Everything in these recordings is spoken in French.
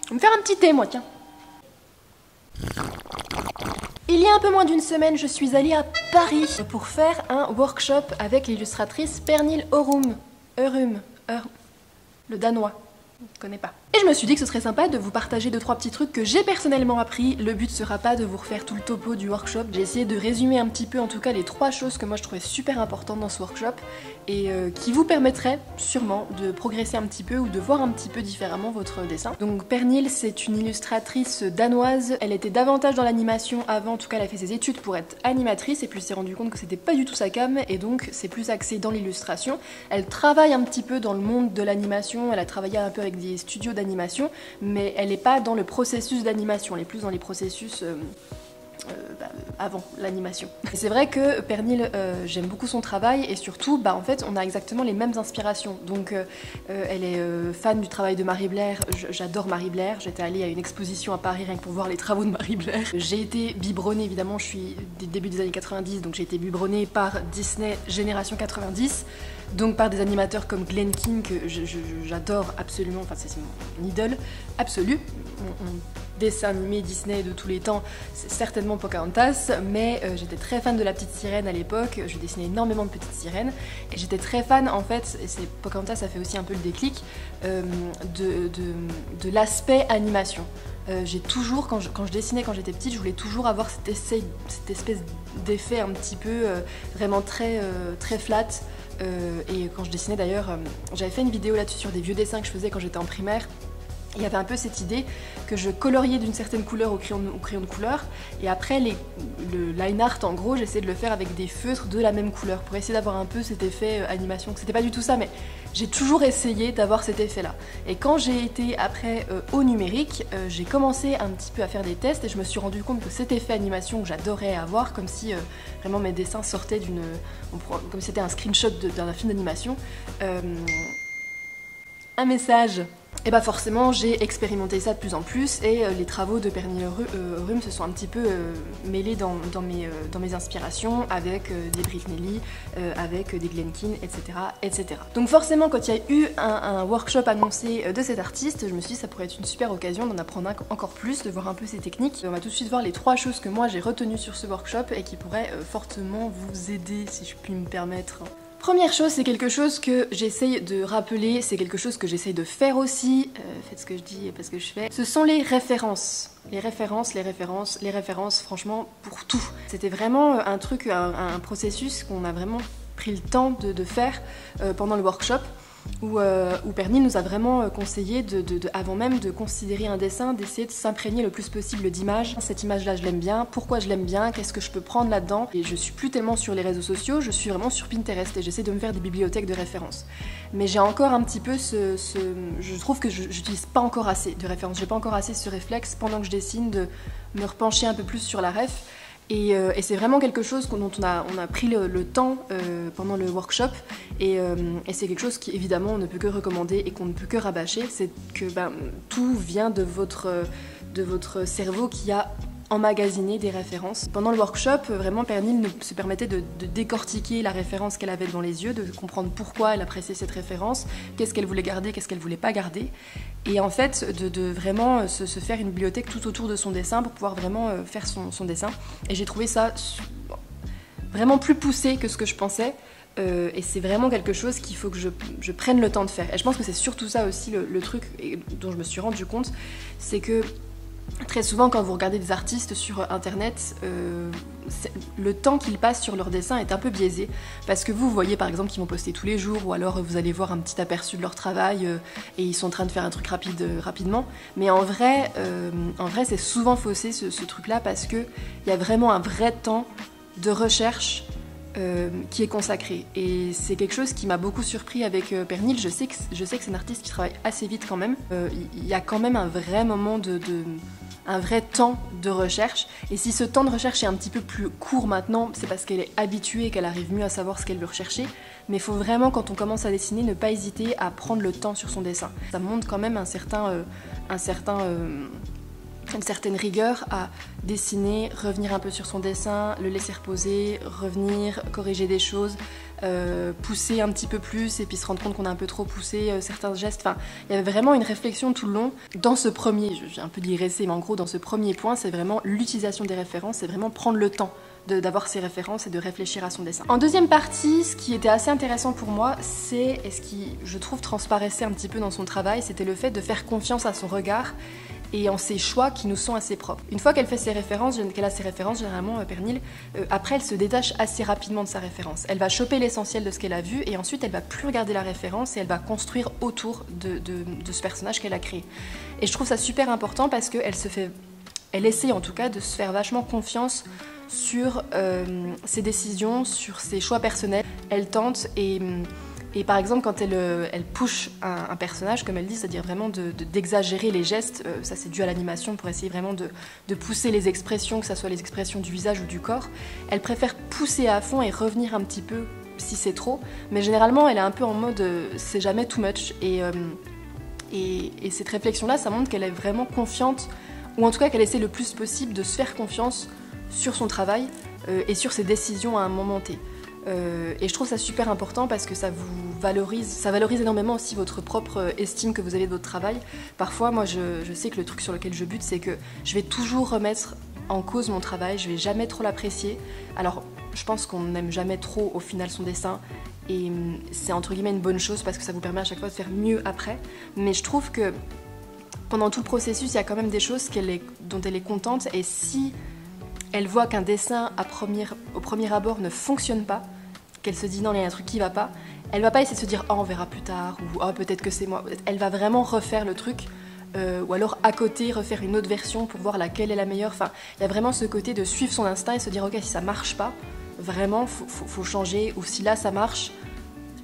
Je vais me faire un petit thé, moi, tiens. Il y a un peu moins d'une semaine, je suis allée à Paris pour faire un workshop avec l'illustratrice Pernille Ørum. Le danois. Je ne connais pas. Et je me suis dit que ce serait sympa de vous partager 2-3 petits trucs que j'ai personnellement appris. Le but sera pas de vous refaire tout le topo du workshop. J'ai essayé de résumer un petit peu en tout cas les 3 choses que moi je trouvais super importantes dans ce workshop et qui vous permettraient sûrement de progresser un petit peu ou de voir un petit peu différemment votre dessin. Donc Pernille, c'est une illustratrice danoise. Elle était davantage dans l'animation avant, en tout cas elle a fait ses études pour être animatrice et puis s'est rendue compte que c'était pas du tout sa came et donc c'est plus axé dans l'illustration. Elle travaille un petit peu dans le monde de l'animation, elle a travaillé un peu avec des studios d'animation, mais elle n'est pas dans le processus d'animation, elle est plus dans les processus avant l'animation. Et c'est vrai que Pernille, j'aime beaucoup son travail et surtout, en fait, on a exactement les mêmes inspirations. Donc, elle est fan du travail de Marie Blair. J'adore Marie Blair. J'étais allée à une exposition à Paris rien que pour voir les travaux de Marie Blair. J'ai été biberonnée, évidemment, je suis des débuts des années 90, donc j'ai été biberonnée par Disney Génération 90. Donc par des animateurs comme Glen Keane que j'adore absolument, enfin c'est mon idole absolue. Mon dessin animé Disney de tous les temps, c'est certainement Pocahontas, mais j'étais très fan de la petite sirène à l'époque, je dessinais énormément de petites sirènes, et j'étais très fan en fait, et c'est Pocahontas ça fait aussi un peu le déclic, de l'aspect animation. J'ai toujours, quand je dessinais quand j'étais petite, je voulais toujours avoir cette espèce d'effet un petit peu vraiment très flat. Et quand je dessinais d'ailleurs, j'avais fait une vidéo là-dessus sur des vieux dessins que je faisais quand j'étais en primaire. Il y avait un peu cette idée que je coloriais d'une certaine couleur au crayon de couleur et après le line art en gros j'essayais de le faire avec des feutres de la même couleur pour essayer d'avoir un peu cet effet animation. C'était pas du tout ça mais j'ai toujours essayé d'avoir cet effet là. Et quand j'ai été après au numérique, j'ai commencé un petit peu à faire des tests et je me suis rendu compte que cet effet animation que j'adorais avoir, comme si vraiment mes dessins sortaient comme si c'était un screenshot d'un film d'animation, un message. Et bah forcément j'ai expérimenté ça de plus en plus et les travaux de Pernille Ørum se sont un petit peu mêlés dans mes inspirations avec des Britney Lee, avec des Glen Keane, etc. Donc forcément quand il y a eu un workshop annoncé de cet artiste, je me suis dit ça pourrait être une super occasion d'en apprendre encore plus, de voir un peu ses techniques. On va tout de suite voir les 3 choses que moi j'ai retenues sur ce workshop et qui pourraient fortement vous aider si je puis me permettre. Première chose, c'est quelque chose que j'essaye de rappeler, c'est quelque chose que j'essaye de faire aussi, faites ce que je dis et pas ce que je fais, ce sont les références. Les références, franchement, pour tout. C'était vraiment un truc, un processus qu'on a vraiment pris le temps de faire pendant le workshop, où Pernille nous a vraiment conseillé, avant même de considérer un dessin, d'essayer de s'imprégner le plus possible d'images. Cette image-là, je l'aime bien. Pourquoi je l'aime bien? Qu'est-ce que je peux prendre là-dedans? Et je suis plus tellement sur les réseaux sociaux, je suis vraiment sur Pinterest et j'essaie de me faire des bibliothèques de références. Mais j'ai encore un petit peu je trouve que j'utilise pas encore assez de références. J'ai pas encore assez ce réflexe pendant que je dessine de me repencher un peu plus sur la ref. Et c'est vraiment quelque chose dont on a pris le temps pendant le workshop et c'est quelque chose qui évidemment on ne peut que recommander et qu'on ne peut que rabâcher, c'est que tout vient de votre cerveau qui a emmagasiner des références. Pendant le workshop, vraiment Pernille se permettait de décortiquer la référence qu'elle avait devant les yeux, de comprendre pourquoi elle appréciait cette référence, qu'est-ce qu'elle voulait garder, qu'est-ce qu'elle voulait pas garder, et en fait de vraiment se faire une bibliothèque tout autour de son dessin pour pouvoir vraiment faire son dessin. Et j'ai trouvé ça vraiment plus poussé que ce que je pensais. Et c'est vraiment quelque chose qu'il faut que je prenne le temps de faire. Et je pense que c'est surtout ça aussi le truc dont je me suis rendu compte, c'est que très souvent quand vous regardez des artistes sur internet, le temps qu'ils passent sur leur dessin est un peu biaisé parce que vous voyez par exemple qu'ils vont poster tous les jours ou alors vous allez voir un petit aperçu de leur travail et ils sont en train de faire un truc rapidement, mais en vrai c'est souvent faussé ce truc là parce qu'il y a vraiment un vrai temps de recherche qui est consacré, et c'est quelque chose qui m'a beaucoup surpris avec Pernille. Je sais que c'est un artiste qui travaille assez vite quand même, il y a quand même un vrai moment un vrai temps de recherche, et si ce temps de recherche est un petit peu plus court maintenant, c'est parce qu'elle est habituée, qu'elle arrive mieux à savoir ce qu'elle veut rechercher, mais il faut vraiment quand on commence à dessiner ne pas hésiter à prendre le temps sur son dessin. Ça montre quand même un certain une certaine rigueur à dessiner, revenir un peu sur son dessin, le laisser reposer, revenir, corriger des choses, pousser un petit peu plus et puis se rendre compte qu'on a un peu trop poussé certains gestes. Enfin, il y avait vraiment une réflexion tout le long. Dans ce premier, j'ai un peu digressé, mais en gros dans ce premier point, c'est vraiment l'utilisation des références, c'est vraiment prendre le temps d'avoir ses références et de réfléchir à son dessin. En deuxième partie, ce qui était assez intéressant pour moi, c'est, et ce qui, je trouve, transparaissait un petit peu dans son travail, c'était le fait de faire confiance à son regard et en ses choix qui nous sont assez propres. Une fois qu'elle fait ses références, qu'elle a ses références, généralement, Pernille, après elle se détache assez rapidement de sa référence. Elle va choper l'essentiel de ce qu'elle a vu et ensuite elle va plus regarder la référence et elle va construire autour de ce personnage qu'elle a créé. Et je trouve ça super important parce elle essaie en tout cas de se faire vachement confiance sur ses décisions, sur ses choix personnels. Elle tente et par exemple quand elle push un personnage, comme elle dit, c'est-à-dire vraiment d'exagérer les gestes, ça c'est dû à l'animation pour essayer vraiment de pousser les expressions, que ce soit les expressions du visage ou du corps, elle préfère pousser à fond et revenir un petit peu si c'est trop, mais généralement elle est un peu en mode c'est jamais too much et cette réflexion-là, ça montre qu'elle est vraiment confiante, ou en tout cas qu'elle essaie le plus possible de se faire confiance sur son travail et sur ses décisions à un moment T. Et je trouve ça super important parce que ça valorise énormément aussi votre propre estime que vous avez de votre travail. Parfois, moi je sais que le truc sur lequel je bute, c'est que je vais toujours remettre en cause mon travail, je vais jamais trop l'apprécier. Alors je pense qu'on n'aime jamais trop au final son dessin et c'est entre guillemets une bonne chose parce que ça vous permet à chaque fois de faire mieux après. Mais je trouve que pendant tout le processus, il y a quand même des choses dont elle est contente et si elle voit qu'un dessin au premier abord ne fonctionne pas, qu'elle se dit non, il y a un truc qui va pas, elle va pas essayer de se dire oh on verra plus tard ou oh peut-être que c'est moi. Elle va vraiment refaire le truc ou alors à côté refaire une autre version pour voir laquelle est la meilleure. Enfin, il y a vraiment ce côté de suivre son instinct et se dire ok, si ça marche pas, vraiment faut changer, ou si là ça marche,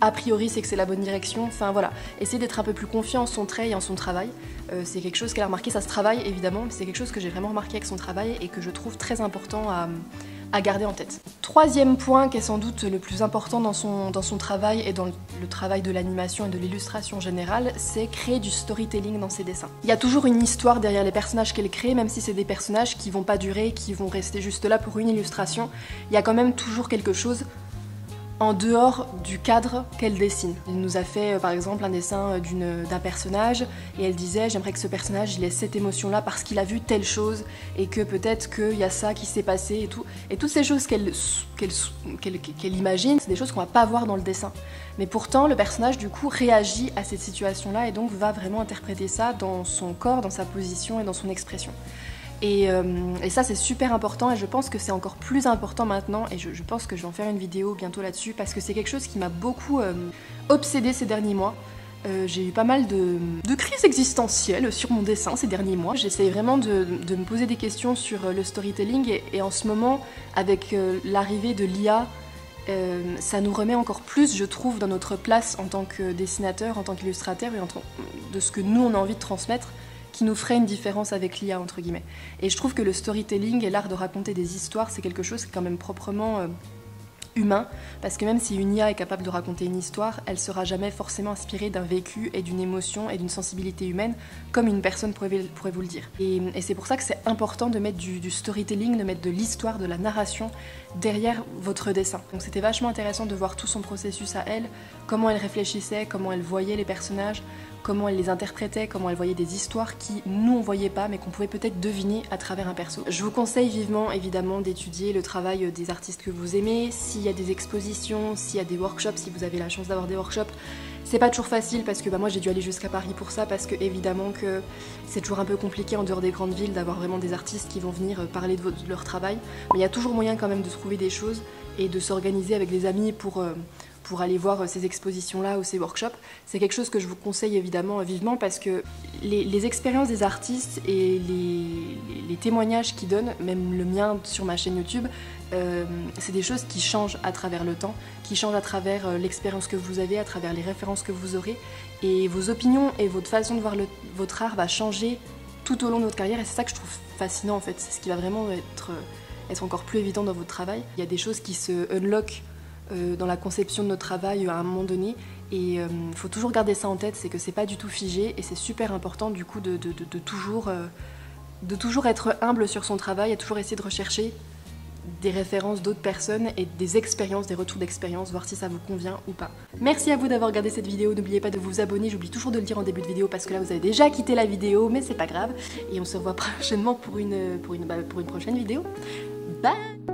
a priori c'est que c'est la bonne direction. Enfin voilà, essayer d'être un peu plus confiant en son trait et en son travail. C'est quelque chose qu'elle a remarqué, ça se travaille évidemment, mais c'est quelque chose que j'ai vraiment remarqué avec son travail et que je trouve très important à garder en tête. Troisième point qui est sans doute le plus important dans son travail et dans le travail de l'animation et de l'illustration générale, c'est créer du storytelling dans ses dessins. Il y a toujours une histoire derrière les personnages qu'elle crée, même si c'est des personnages qui vont pas durer, qui vont rester juste là pour une illustration, il y a quand même toujours quelque chose en dehors du cadre qu'elle dessine. Elle nous a fait par exemple un dessin d'un personnage et elle disait j'aimerais que ce personnage il ait cette émotion là parce qu'il a vu telle chose et que peut-être qu'il y a ça qui s'est passé et tout. Et toutes ces choses qu'elle imagine, c'est des choses qu'on va pas voir dans le dessin. Mais pourtant le personnage du coup réagit à cette situation là et donc va vraiment interpréter ça dans son corps, dans sa position et dans son expression. Et ça c'est super important et je pense que c'est encore plus important maintenant et je pense que je vais en faire une vidéo bientôt là-dessus parce que c'est quelque chose qui m'a beaucoup obsédée ces derniers mois. J'ai eu pas mal de crises existentielles sur mon dessin ces derniers mois. J'essaye vraiment de me poser des questions sur le storytelling et en ce moment avec l'arrivée de l'IA, ça nous remet encore plus, je trouve, dans notre place en tant que dessinateur, en tant qu'illustrateur et de ce que nous on a envie de transmettre, qui nous ferait une différence avec l'IA entre guillemets. Et je trouve que le storytelling et l'art de raconter des histoires, c'est quelque chose qui est quand même proprement humain, parce que même si une IA est capable de raconter une histoire, elle sera jamais forcément inspirée d'un vécu et d'une émotion et d'une sensibilité humaine, comme une personne pourrait vous le dire. Et c'est pour ça que c'est important de mettre du storytelling, de mettre de l'histoire, de la narration derrière votre dessin. Donc c'était vachement intéressant de voir tout son processus à elle, comment elle réfléchissait, comment elle voyait les personnages, comment elle les interprétait, comment elle voyait des histoires qui nous on voyait pas mais qu'on pouvait peut-être deviner à travers un perso. Je vous conseille vivement évidemment d'étudier le travail des artistes que vous aimez, s'il y a des expositions, s'il y a des workshops, si vous avez la chance d'avoir des workshops. C'est pas toujours facile parce que moi j'ai dû aller jusqu'à Paris pour ça parce que évidemment que c'est toujours un peu compliqué en dehors des grandes villes d'avoir vraiment des artistes qui vont venir parler de leur travail, mais il y a toujours moyen quand même de trouver des choses et de s'organiser avec des amis pour aller voir ces expositions-là ou ces workshops. C'est quelque chose que je vous conseille évidemment vivement parce que les expériences des artistes et les témoignages qu'ils donnent, même le mien sur ma chaîne YouTube, c'est des choses qui changent à travers le temps, qui changent à travers l'expérience que vous avez, à travers les références que vous aurez, et vos opinions et votre façon de voir votre art va changer tout au long de votre carrière et c'est ça que je trouve fascinant en fait, c'est ce qui va vraiment être encore plus évident dans votre travail. Il y a des choses qui se unlock dans la conception de notre travail à un moment donné et il faut toujours garder ça en tête, c'est que c'est pas du tout figé et c'est super important du coup de toujours de toujours être humble sur son travail, et toujours essayer de rechercher des références d'autres personnes et des expériences, des retours d'expérience, voir si ça vous convient ou pas. Merci à vous d'avoir regardé cette vidéo, n'oubliez pas de vous abonner, j'oublie toujours de le dire en début de vidéo parce que là vous avez déjà quitté la vidéo, mais c'est pas grave. Et on se revoit prochainement pour une prochaine vidéo. Bye!